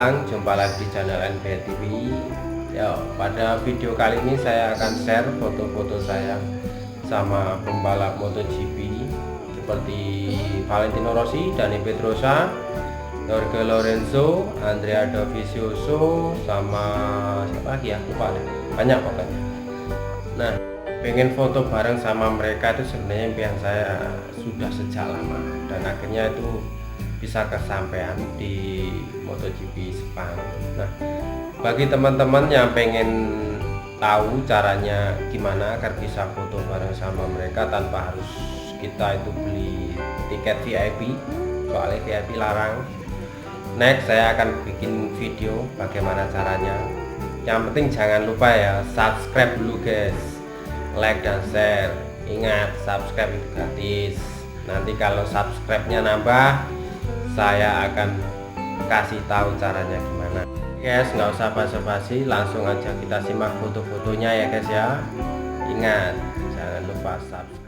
Jumpa lagi di channel NBR TV. Ya, pada video kali ini saya akan share foto-foto saya sama pembalap MotoGP seperti Valentino Rossi, Dani Pedrosa, Jorge Lorenzo, Andrea Dovizioso, sama siapa lagi ya, lupa deh. Banyak pokoknya. Nah, pengen foto bareng sama mereka itu sebenarnya impian saya sudah sejak lama, dan akhirnya itu bisa kesampaian di MotoGP Sepang. Nah, bagi teman-teman yang pengen tahu caranya gimana agar bisa foto bareng sama mereka tanpa harus kita itu beli tiket VIP, soalnya VIP larang. Next saya akan bikin video bagaimana caranya. Yang penting jangan lupa ya, subscribe dulu guys, like dan share. Ingat, subscribe itu gratis. Nanti kalau subscribe-nya nambah, saya akan kasih tahu caranya gimana. Guys, nggak usah basa-basi, langsung aja kita simak foto-fotonya ya guys ya. Ingat, jangan lupa subscribe.